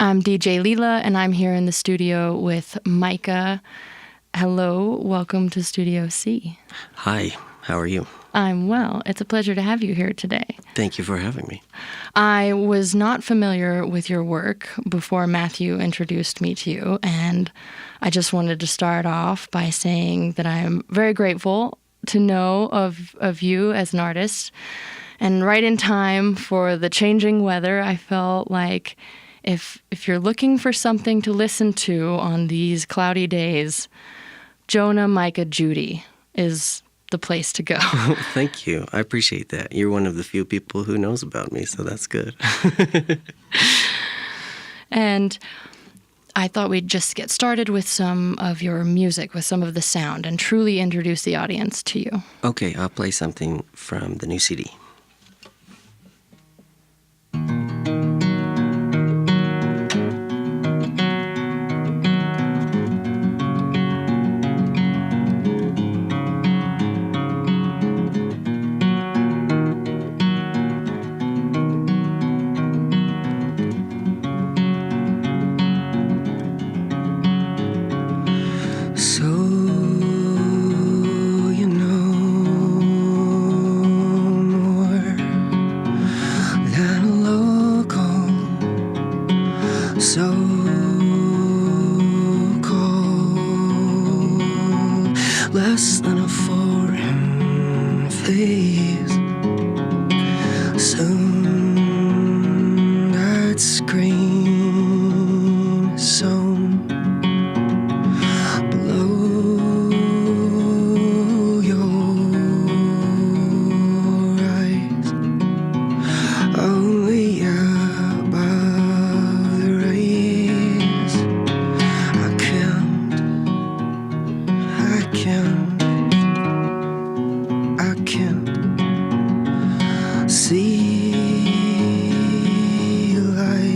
I'm DJ Leela, and I'm here in the studio with Micah. Hello, welcome to Studio C. Hi, how are you? I'm well. It's a pleasure to have you here today. Thank you for having me. I was not familiar with your work before Matthew introduced me to you, and I just wanted to start off by saying that I'm very grateful to know of you as an artist. And right in time for the changing weather, I felt like if you're looking for something to listen to on these cloudy days, Jonah Michea Judy is the place to go. Thank you. I appreciate that. You're one of the few people who knows about me, so that's good. And I thought we'd just get started with some of your music, with some of the sound, and truly introduce the audience to you. Okay, I'll play something from the new CD. Less than a foreign face. Soon that screen is sown below your eyes, only above the rays. I can't see a lifetime.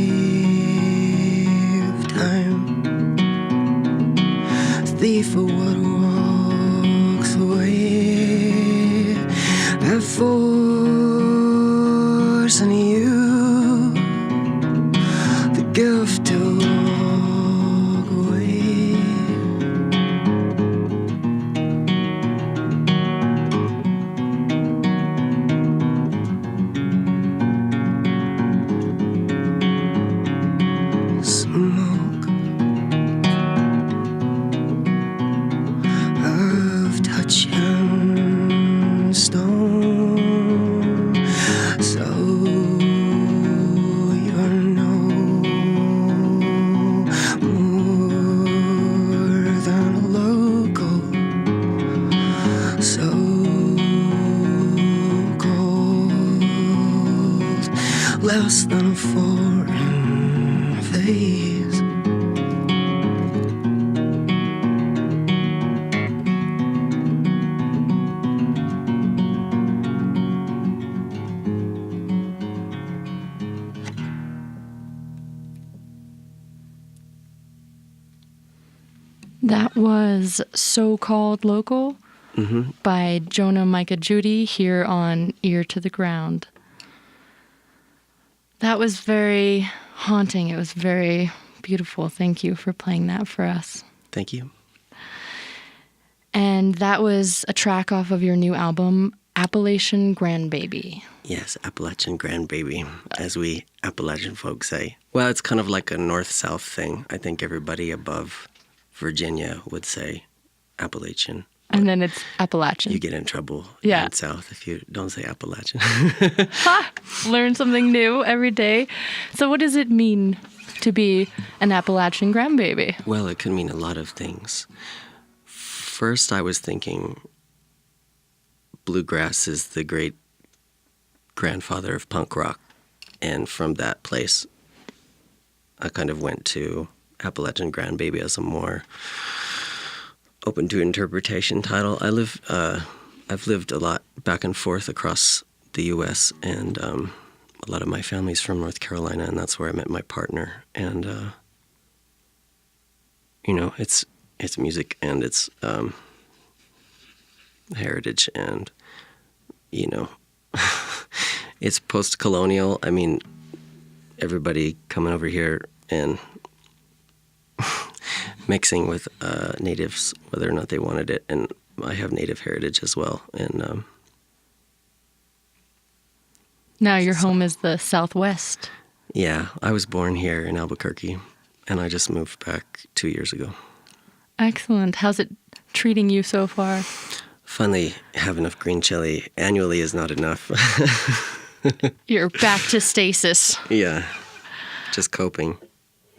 Thief of what walks away, that force in you, the gift to walk away. Smoke of touch and stone, so you're no more than a local, so cold, less than a foreign face. That was So-Called Local by Jonah Michea Judy here on Ear to the Ground. That was very haunting. It was very beautiful. Thank you for playing that for us. Thank you. And that was a track off of your new album, Appalachian Grandbaby. Yes, Appalachian Grandbaby, as we Appalachian folks say. Well, it's kind of like a north-south thing. I think everybody above Virginia would say Appalachian. And then it's Appalachian. You get in trouble down south if you don't say Appalachian. Ha! Learn something new every day. So what does it mean to be an Appalachian grandbaby? Well, it could mean a lot of things. First, I was thinking bluegrass is the great grandfather of punk rock. And from that place, I kind of went to Appalachian Grandbaby as a more open to interpretation title. I've lived a lot back and forth across the U.S., and a lot of my family's from North Carolina, and that's where I met my partner. And it's music and it's heritage, and it's post-colonial. I mean, everybody coming over here and mixing with natives, whether or not they wanted it. And I have native heritage as well. And now your home is the Southwest. yeah, I was born here in Albuquerque, and I just moved back 2 years ago. Excellent. How's it treating you so far? Finally, have enough green chili annually is not enough. You're back to stasis. Yeah, just coping.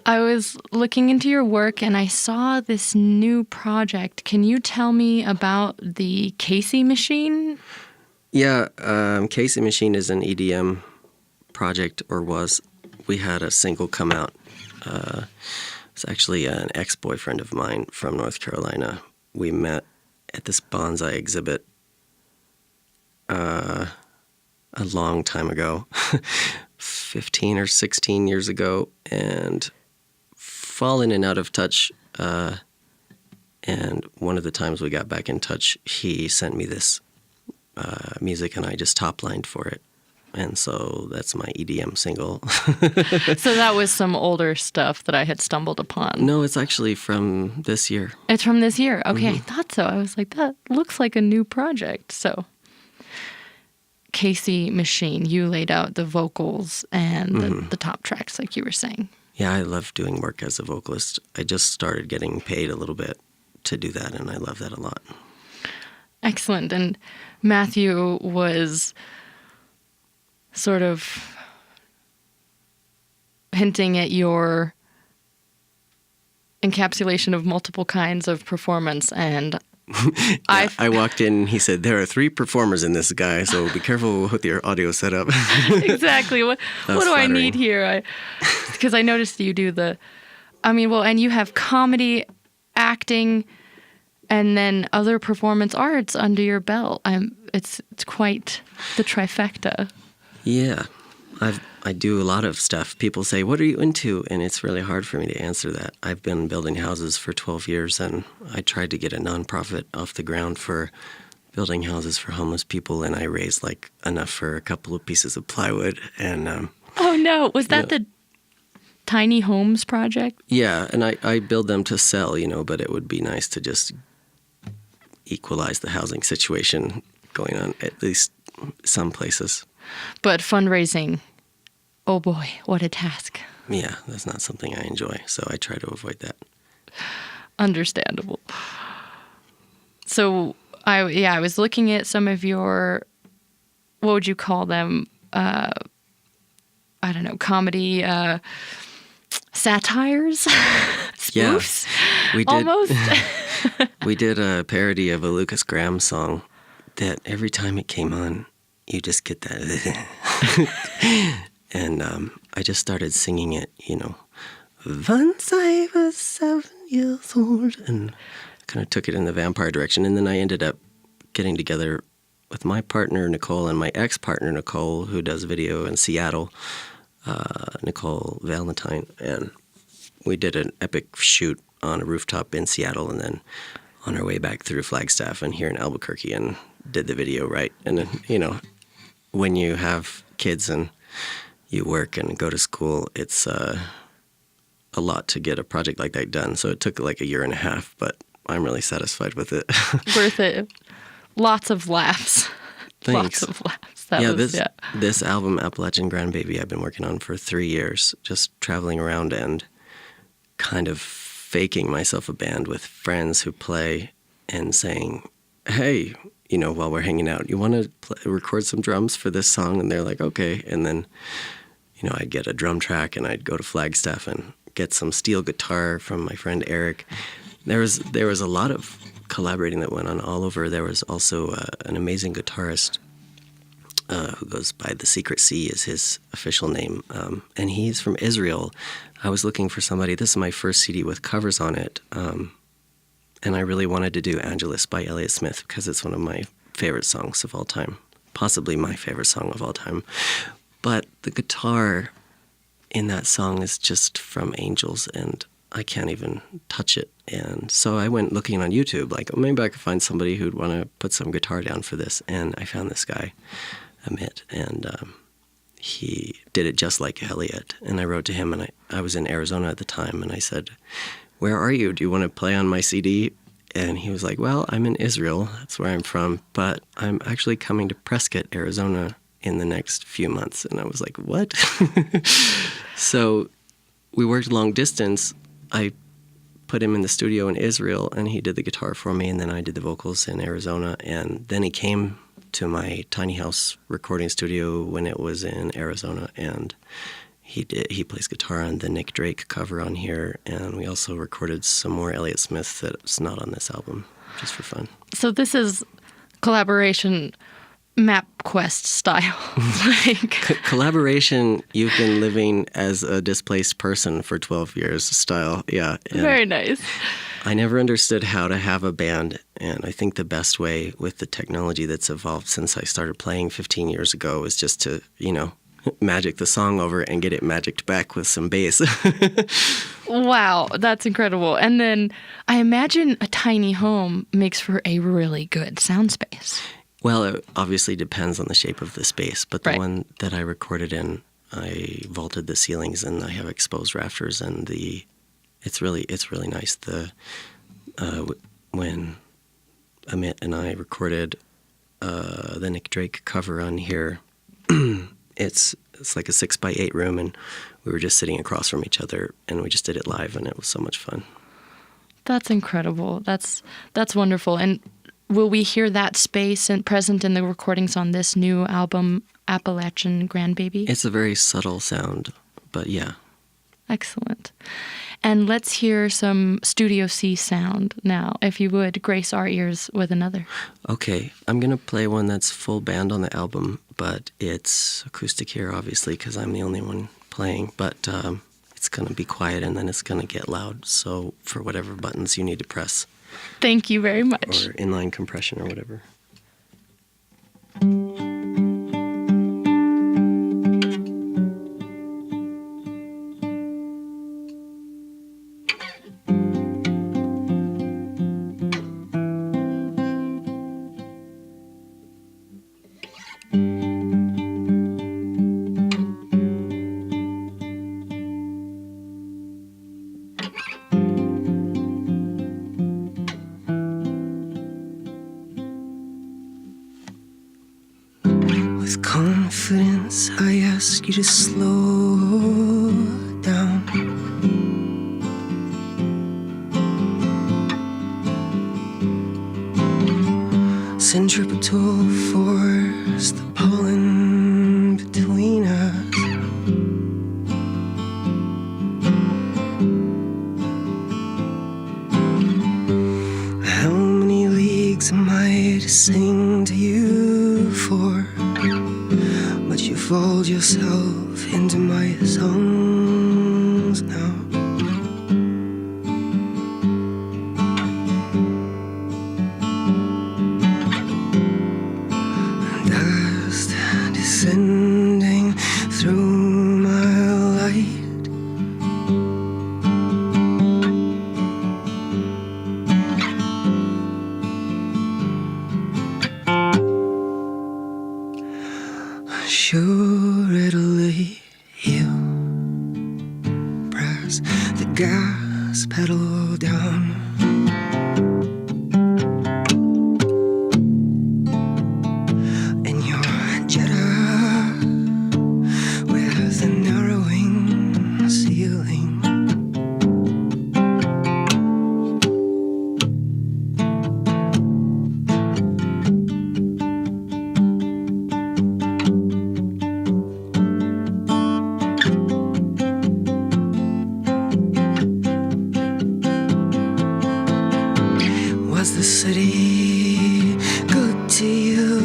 I was looking into your work and I saw this new project. Can you tell me about the Casey machine? Yeah, Casey Machine is an EDM project, or was. We had a single come out. It's actually an ex-boyfriend of mine from North Carolina. We met at this bonsai exhibit a long time ago, 15 or 16 years ago, and fallen and out of touch. And one of the times we got back in touch, he sent me this music, and I just top-lined for it. And so that's my EDM single. So that was some older stuff that I had stumbled upon. No, it's actually from this year. It's from this year. Okay, I thought so. I was like, that looks like a new project. So Casey Machine, you laid out the vocals and the top tracks, like you were saying. Yeah, I love doing work as a vocalist. I just started getting paid a little bit to do that, and I love that a lot. Excellent. And Matthew was sort of hinting at your encapsulation of multiple kinds of performance, and I walked in and he said, there are 3 performers in this guy, so be careful with your audio setup. Exactly. What do I need here? Because I noticed you do and you have comedy, acting, and then other performance arts under your belt. It's quite the trifecta. Yeah, I do a lot of stuff. People say, what are you into? And it's really hard for me to answer that. I've been building houses for 12 years, and I tried to get a nonprofit off the ground for building houses for homeless people, and I raised enough for a couple of pieces of plywood. And oh no, was that the tiny homes project? Yeah, and I build them to sell, but it would be nice to just equalize the housing situation going on, at least some places. But fundraising, oh boy, what a task. Yeah, that's not something I enjoy, so I try to avoid that. Understandable. So, I was looking at some of your, what would you call them? I don't know, comedy, satires? Spoofs? Yeah, we did. Almost? We did a parody of a Lucas Graham song that every time it came on, you just get that. And I just started singing it, Once I was 7 years old, and kind of took it in the vampire direction. And then I ended up getting together with my partner, Nicole, and my ex-partner, Nicole, who does video in Seattle, Nicole Valentine. And we did an epic shoot on a rooftop in Seattle, and then on our way back through Flagstaff and here in Albuquerque, and did the video right. And then, when you have kids and you work and go to school, it's a lot to get a project like that done. So it took a year and a half, but I'm really satisfied with it. Worth it. Lots of laughs. Thanks. Lots of laughs. This album, Appalachian Grandbaby, I've been working on for 3 years, just traveling around and kind of faking myself a band with friends who play and saying, hey, while we're hanging out, you want to record some drums for this song? And they're like, okay. And then, I'd get a drum track, and I'd go to Flagstaff and get some steel guitar from my friend Eric. There was a lot of collaborating that went on all over. There was also an amazing guitarist who goes by The Secret Sea is his official name, and he's from Israel. I was looking for somebody. This is my first CD with covers on it. And I really wanted to do Angelus by Elliott Smith because it's one of my favorite songs of all time, possibly my favorite song of all time. But the guitar in that song is just from Angels, and I can't even touch it. And so I went looking on YouTube, maybe I could find somebody who'd want to put some guitar down for this. And I found this guy, Amit, and he did it just like Elliot. And I wrote to him, and I was in Arizona at the time, and I said, "Where are you? Do you want to play on my CD?" And he was like, "Well, I'm in Israel. That's where I'm from. But I'm actually coming to Prescott, Arizona in the next few months." And I was like, "What?" So we worked long distance. I put him in the studio in Israel, and he did the guitar for me, and then I did the vocals in Arizona. And then he came to my tiny house recording studio when it was in Arizona, and he plays guitar on the Nick Drake cover on here, and we also recorded some more Elliott Smith that's not on this album, just for fun. So this is collaboration MapQuest style. Collaboration, you've been living as a displaced person for 12 years style, yeah. Very nice. I never understood how to have a band, and I think the best way with the technology that's evolved since I started playing 15 years ago is just to, magic the song over and get it magicked back with some bass. Wow, that's incredible. And then I imagine a tiny home makes for a really good sound space. Well, it obviously depends on the shape of the space, but the right. one that I recorded in, I vaulted the ceilings and I have exposed rafters, and it's really nice. When Amit and I recorded the Nick Drake cover on here, it's like a 6x8 room, and we were just sitting across from each other, and we just did it live, and it was so much fun. That's incredible. That's wonderful. And will we hear that space and present in the recordings on this new album, Appalachian Grandbaby? It's a very subtle sound, but yeah. Excellent. And let's hear some Studio C sound now. If you would, grace our ears with another. Okay, I'm going to play one that's full band on the album, but it's acoustic here, obviously, because I'm the only one playing. But it's going to be quiet, and then it's going to get loud. So for whatever buttons you need to press. Thank you very much. Or inline compression or whatever. With confidence, I ask you to slow down. Centripetal force, the pollen between us. How many leagues am I to sing to you for? But you fold yourself into my songs now. Dust descending through my light. Assuredly, you press the gas pedal down. In your Jetta with a narrowing ceiling. Was the city good to you?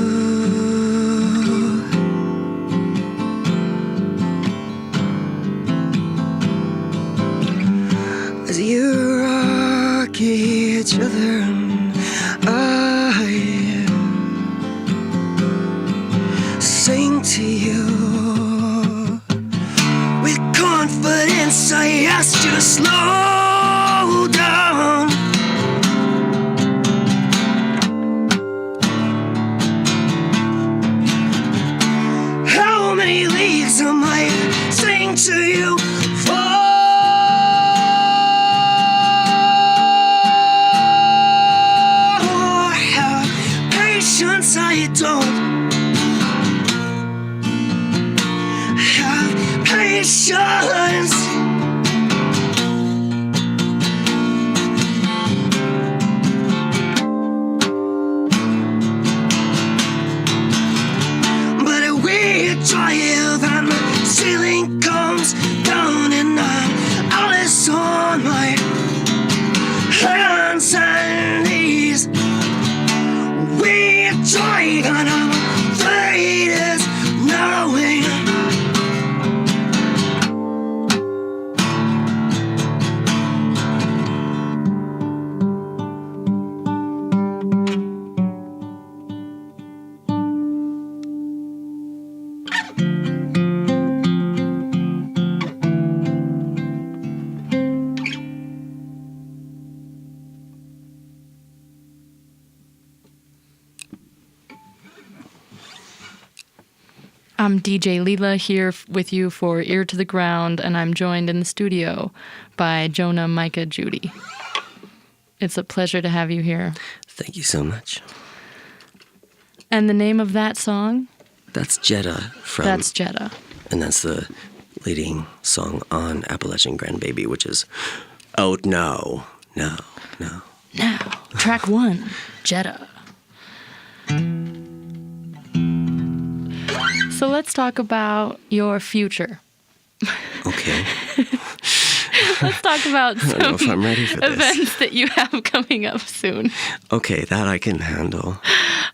As you rock each other and I sing to you with confidence, I asked you to slow down. How many leagues ambitions. But we drive and the ceiling comes down and I'm all this on my hands and knees. We drive and I'm afraid it's knowing. I'm DJ Leela here with you for Ear to the Ground, and I'm joined in the studio by Jonah Michea Judy. It's a pleasure to have you here. Thank you so much. And the name of that song? That's Jeddah from... That's Jeddah. And that's the leading song on Appalachian Grandbaby, which is out now. Now. Track 1, Jeddah. So let's talk about your future. Okay. Let's talk about I don't know if I'm ready for this. events that you have coming up soon. Okay, that I can handle.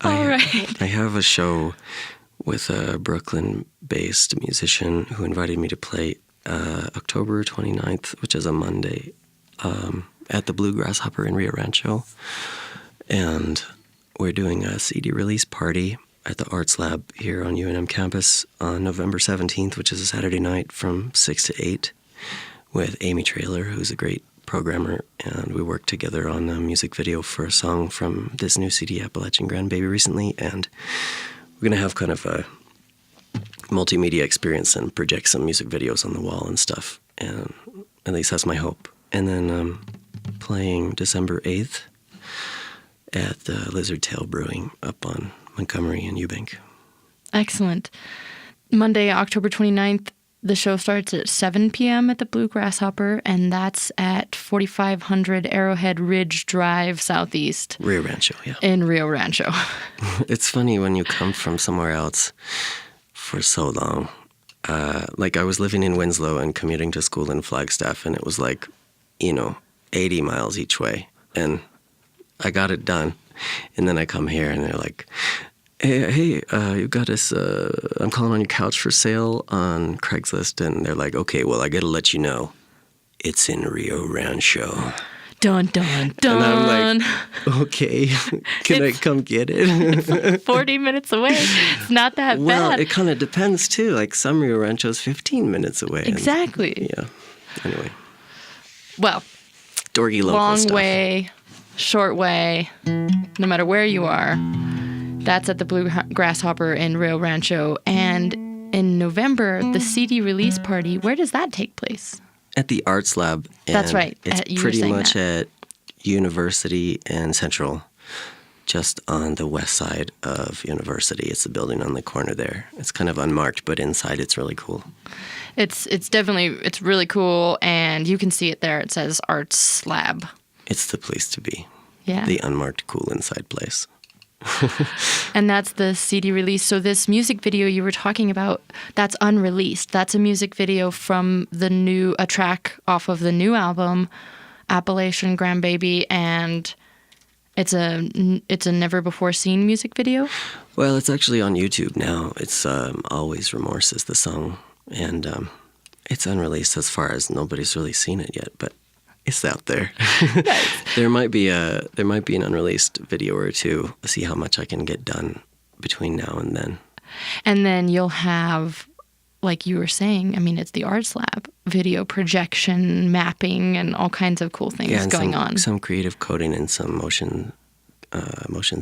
All right. I have a show with a Brooklyn-based musician who invited me to play October 29th, which is a Monday, at the Blue Grasshopper in Rio Rancho. And we're doing a CD release party at the Arts Lab here on UNM campus on November 17th, which is a Saturday night from 6 to 8 with Amy Traylor, who's a great programmer, and we worked together on a music video for a song from this new CD, Appalachian Grandbaby, recently, and we're going to have kind of a multimedia experience and project some music videos on the wall and stuff, and at least that's my hope. And then playing December 8th at the Lizard Tail Brewing up on Montgomery and Eubank. Excellent. Monday, October 29th, the show starts at 7 p.m. at the Blue Grasshopper, and that's at 4500 Arrowhead Ridge Drive Southeast. Rio Rancho, yeah. In Rio Rancho. It's funny when you come from somewhere else for so long. Like I was living in Winslow and commuting to school in Flagstaff, and it was like, 80 miles each way. And I got it done. And then I come here and they're like, hey, you got this, I'm calling on your couch for sale on Craigslist. And they're like, okay, well, I got to let you know, it's in Rio Rancho. Dun, dun, dun. And I'm like, okay, can I come get it? It's 40 minutes away. It's not that bad. Well, it kind of depends, too. Like some Rio Rancho's 15 minutes away. Exactly. And, anyway. Well, dorky local long stuff. way, short way, no matter where you are, that's at the Blue Grasshopper in Rio Rancho. And in November, the CD release party, where does that take place? At the Arts Lab. And that's right. It's pretty much at University and Central, just on the west side of University. It's the building on the corner there. It's kind of unmarked, but inside it's really cool. It's really cool, and you can see it there. It says Arts Lab. It's the place to be. Yeah. The unmarked, cool inside place. And that's the CD release. So this music video you were talking about, that's unreleased. That's a music video from a track off of the new album, Appalachian Grandbaby, and it's a never before seen music video. Well, it's actually on YouTube now. It's Always Remorse is the song, and it's unreleased as far as nobody's really seen it yet, but it's out there. Nice. There might be an unreleased video or two. See how much I can get done between now and then. And then you'll have, like you were saying, it's the Arts Lab, video projection, mapping, and all kinds of cool things going on. Some creative coding and some motion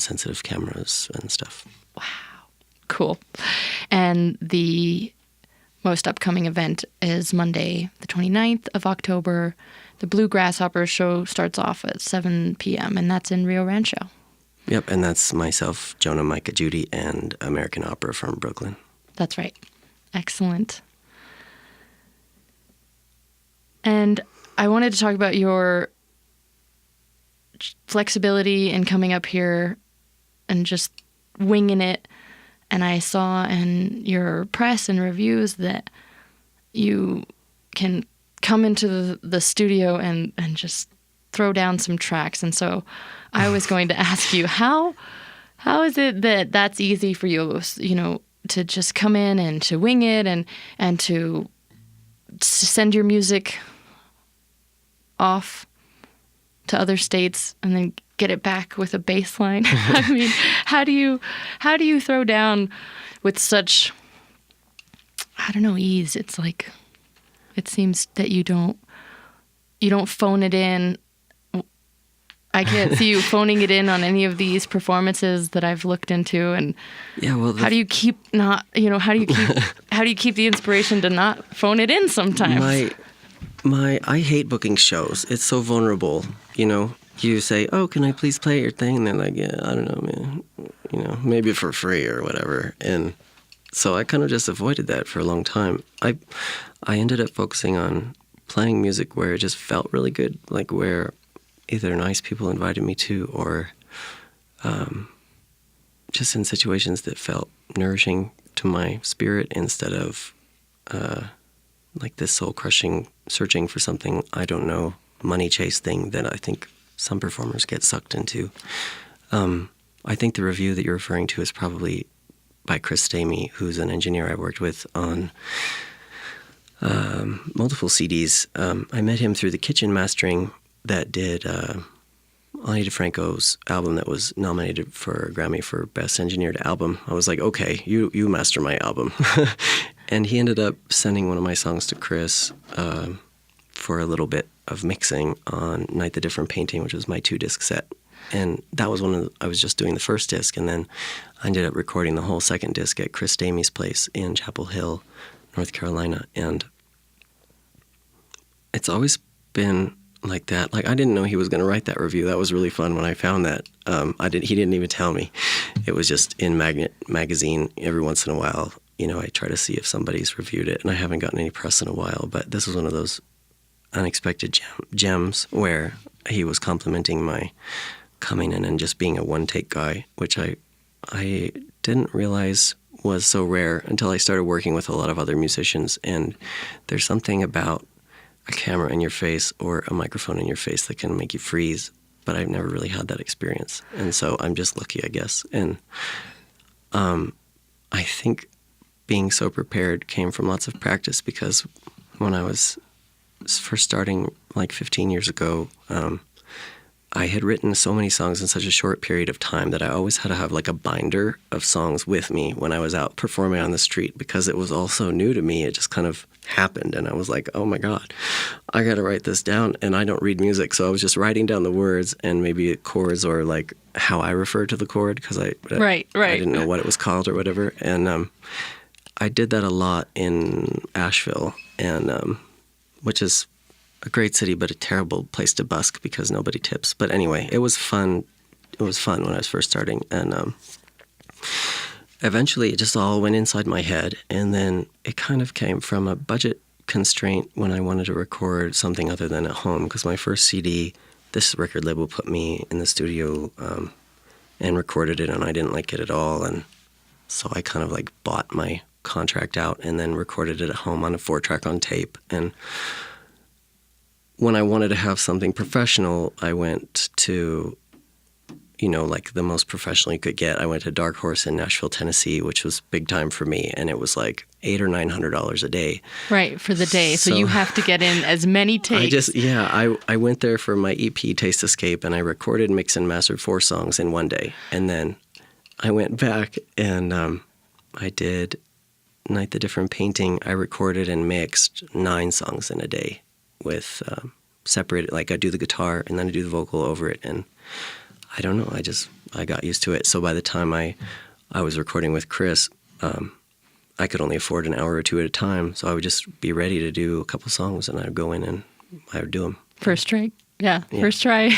sensitive cameras and stuff. Wow. Cool. And the most upcoming event is Monday, the 29th of October. The Blue Grasshopper show starts off at 7 p.m., and that's in Rio Rancho. Yep, and that's myself, Jonah Michea Judy, and American Opera from Brooklyn. That's right. Excellent. And I wanted to talk about your flexibility in coming up here and just winging it. And I saw in your press and reviews that you can come into the studio and just throw down some tracks. And so I was going to ask you, how is it that that's easy for you, to just come in and to wing it and to send your music off to other states and then get it back with a bass line? I mean, how do you throw down with such, I don't know, ease? It's like, it seems that you don't phone it in. I can't see you phoning it in on any of these performances that I've looked into. And yeah, well, how do you keep how do you keep the inspiration to not phone it in sometimes? I hate booking shows. It's so vulnerable. You say, "Oh, can I please play your thing?" And they're like, "Yeah, I don't know, man. Maybe for free or whatever." And so I kind of just avoided that for a long time. I ended up focusing on playing music where it just felt really good, like where either nice people invited me to or just in situations that felt nourishing to my spirit instead of like this soul-crushing searching for something, I don't know, money chase thing that I think some performers get sucked into. I think the review that you're referring to is probably by Chris Stamey, who's an engineer I worked with on multiple CDs. I met him through the Kitchen Mastering that did Ani DeFranco's album that was nominated for a Grammy for Best Engineered Album. I was like, okay, you master my album. And he ended up sending one of my songs to Chris for a little bit of mixing on Night the Different Painting, which was my 2-disc set. And that was I was just doing the first disc, and then I ended up recording the whole second disc at Chris Stamey's place in Chapel Hill, North Carolina. And it's always been like that. Like, I didn't know he was going to write that review. That was really fun when I found that. He didn't even tell me. It was just in Magnet magazine every once in a while. I try to see if somebody's reviewed it, and I haven't gotten any press in a while. But this was one of those unexpected gems where he was complimenting my coming in and just being a one-take guy, which I didn't realize was so rare until I started working with a lot of other musicians. And there's something about a camera in your face or a microphone in your face that can make you freeze, but I've never really had that experience. And so I'm just lucky, I guess. And I think being so prepared came from lots of practice, because when I was first starting like 15 years ago, I had written so many songs in such a short period of time that I always had to have like a binder of songs with me when I was out performing on the street, because it was all so new to me. It just kind of happened, and I was like, oh my God, I got to write this down. And I don't read music, so I was just writing down the words and maybe chords or like how I refer to the chord, because I didn't know what it was called or whatever. And I did that a lot in Asheville, and which is a great city, but a terrible place to busk because nobody tips. But anyway, it was fun. It was fun when I was first starting. And eventually it just all went inside my head. And then it kind of came from a budget constraint when I wanted to record something other than at home. Because my first CD, this record label put me in the studio and recorded it, and I didn't like it at all. And so I kind of like bought my contract out and then recorded it at home on a 4-track on tape. And when I wanted to have something professional, I went to, like the most professional you could get. I went to Dark Horse in Nashville, Tennessee, which was big time for me, and it was like $800 or $900 a day. Right, for the day. So you have to get in as many takes. I went there for my EP Taste Escape, and I recorded, mixed, and mastered 4 songs in one day. And then I went back and I did Night the Different Painting. I recorded and mixed 9 songs in a day with separated, like I do the guitar and then I do the vocal over it. And I don't know, I got used to it. So by the time I was recording with Chris, I could only afford an hour or 2 at a time. So I would just be ready to do a couple songs, and I'd go in and I would do them. First try. Yeah. First try.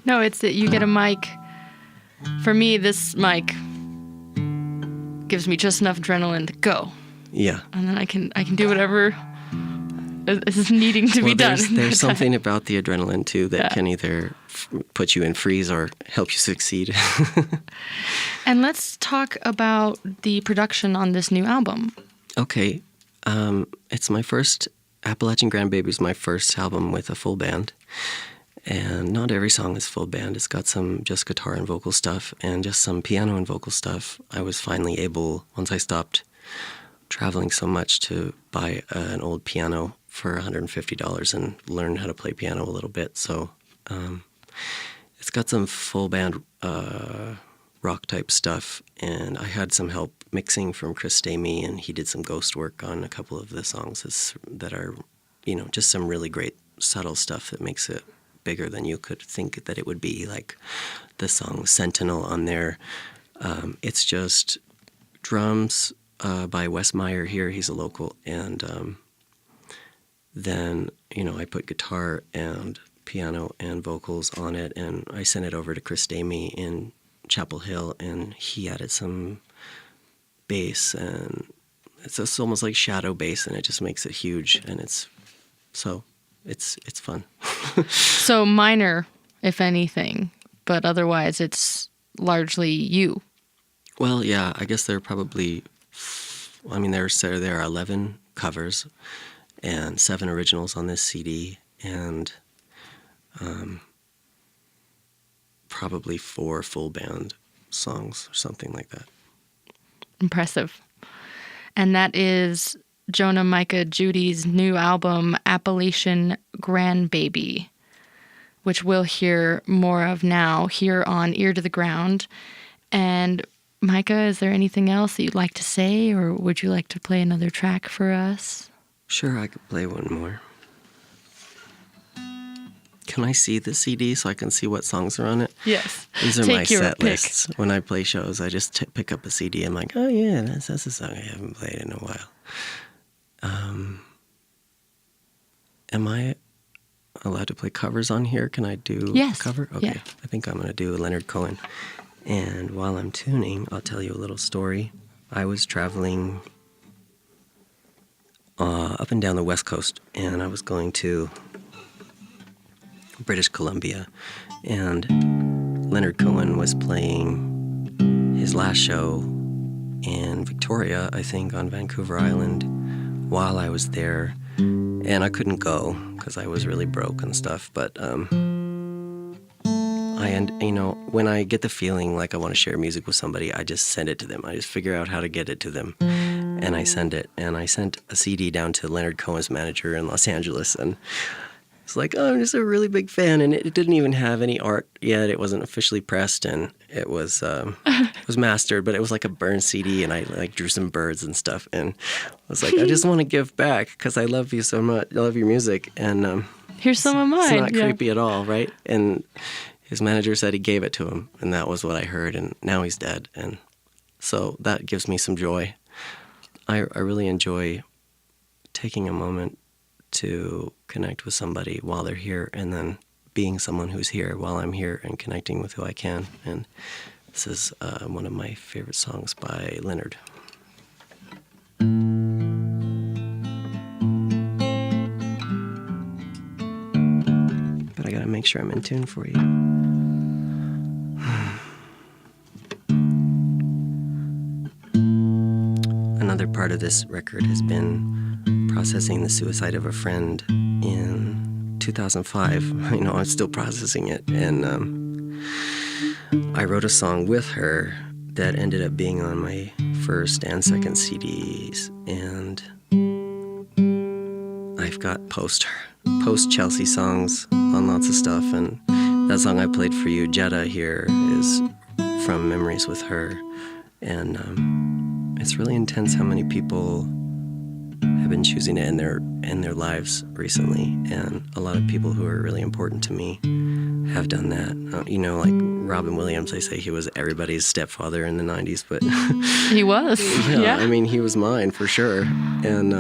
No, it's that you get a mic. For me, this mic gives me just enough adrenaline to go. Yeah. And then I can do whatever is needing to be done. There's something about the adrenaline, too, that can either put you in freeze or help you succeed. And let's talk about the production on this new album. Okay. It's my first, Appalachian Grandbaby is my first album with a full band. And not every song is full band. It's got some just guitar and vocal stuff and just some piano and vocal stuff. I was finally able, once I stopped traveling so much, to buy an old piano for $150 and learn how to play piano a little bit. So it's got some full band rock type stuff, and I had some help mixing from Chris Stamey, and he did some ghost work on a couple of the songs that are, just some really great subtle stuff that makes it bigger than you could think that it would be, like the song Sentinel on there. It's just drums by Wes Meyer here. He's a local. And then, I put guitar and piano and vocals on it, and I sent it over to Chris Stamey in Chapel Hill, and he added some bass, and it's almost like shadow bass, and it just makes it huge, and it's fun. So minor, if anything, but otherwise it's largely you. Well, yeah, I guess there are probably, there are 11 covers and 7 originals on this CD, and probably 4 full band songs or something like that. Impressive. And that is Jonah Michea Judy's new album, Appalachian Grandbaby, which we'll hear more of now here on Ear to the Ground. And Micah, is there anything else that you'd like to say, or would you like to play another track for us? Sure, I could play one more. Can I see the CD so I can see what songs are on it? Yes. These are my set lists. When I play shows, I just pick up a CD. I'm like, oh yeah, that's a song I haven't played in a while. Am I allowed to play covers on here? Can I do a cover? Okay. Yeah. I think I'm going to do Leonard Cohen. And while I'm tuning, I'll tell you a little story. I was traveling up and down the West Coast, and I was going to British Columbia, and Leonard Cohen was playing his last show in Victoria, I think, on Vancouver Island, while I was there, and I couldn't go because I was really broke and stuff, but when I get the feeling like I want to share music with somebody, I just send it to them. I just figure out how to get it to them, and I send it, and I sent a CD down to Leonard Cohen's manager in Los Angeles, and it's like, oh, I'm just a really big fan, and it didn't even have any art yet. It wasn't officially pressed, and it was mastered, but it was like a burned CD, and I drew some birds and stuff, and I was like, I just want to give back because I love you so much. I love your music, and here's some of mine. It's not creepy at all, right? And his manager said he gave it to him, and that was what I heard, and now he's dead, and so that gives me some joy. I really enjoy taking a moment to connect with somebody while they're here, and then being someone who's here while I'm here and connecting with who I can. And this is one of my favorite songs by Leonard. But I gotta make sure I'm in tune for you. Another part of this record has been processing the suicide of a friend in 2005. I'm still processing it. And I wrote a song with her that ended up being on my first and second CDs. And I've got post-Chelsea songs on lots of stuff. And that song I played for you, Jetta, here, is from memories with her. And it's really intense how many people have been choosing to end their lives recently, and a lot of people who are really important to me have done that. Like Robin Williams, they say he was everybody's stepfather in the 90s, but he was. Yeah. I mean, he was mine for sure, and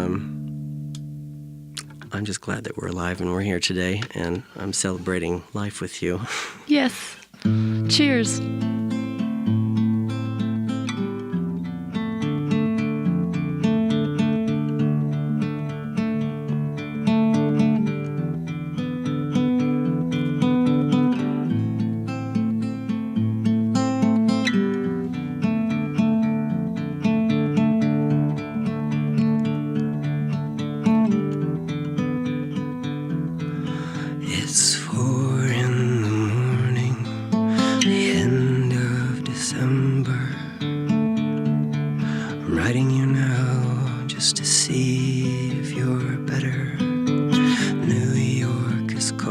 I'm just glad that we're alive and we're here today, and I'm celebrating life with you. Yes. Cheers.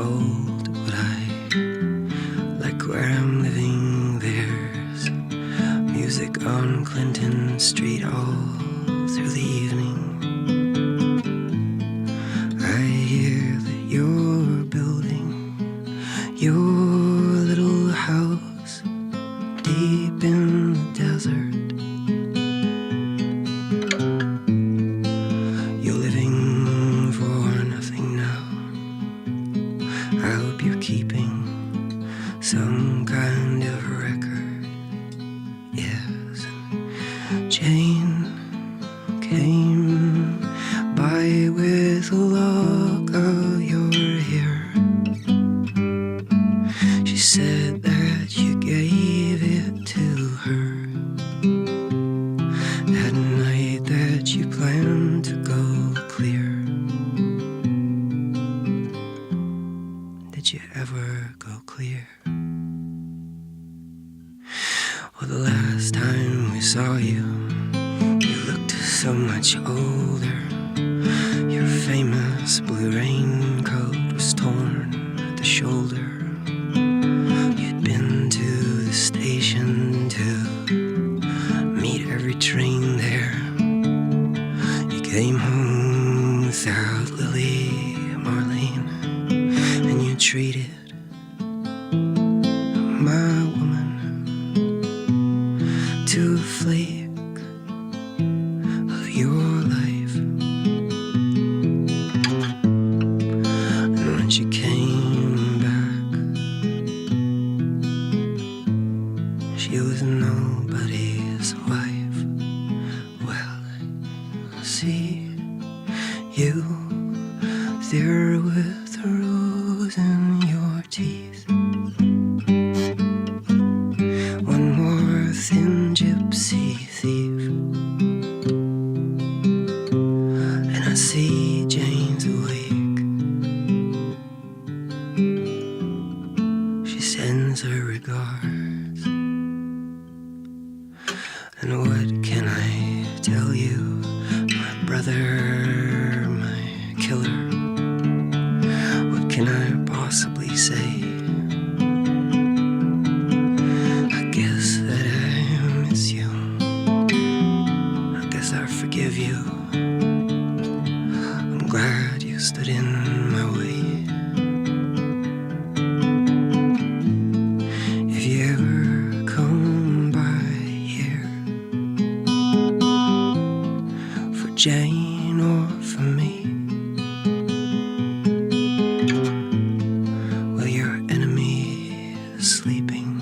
cold, but I like where I'm living. There's music on Clinton Street all through the evening. I hear that you're building your little house deep in the desert. You're living for nothing now. I hope you're keeping some kind of record. Yes, Jane came by with a lock of your hair. She said that you gave it to her that night that you planned to go clear. Did you ever go clear? Well, the last time we saw you, you looked so much older. Your famous blue raincoat was torn at the shoulder. You'd been to the station to meet every train there. You came home without Lily Marlene, and you treated my woman to a flake of your life. And when she came back, she was nobody's wife. Well, I see you there with a rose in your teeth. One more thin gypsy thief. And I see Jane's awake. She sends her regards. And what can I tell you, my brother, my killer? What can I possibly say? I guess that I miss you. I guess I forgive you. I'm glad you stood in my way. If you ever come by here for Jane or for me, well, your enemy is sleeping,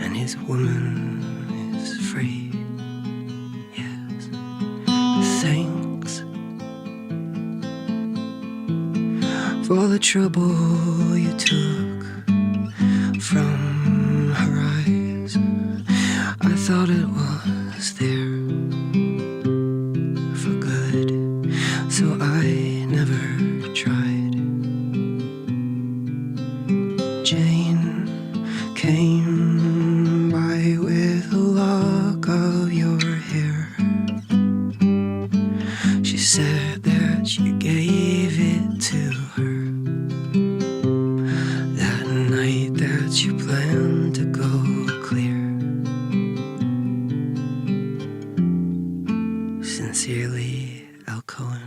and his woman is free. Yes, thanks for the trouble you took from her eyes. I thought it was there for good, so I never tried. Jane came by with a lock of your hair. She said that you gave it to her that night that you planned to go clear. Sincerely, Al Cohen.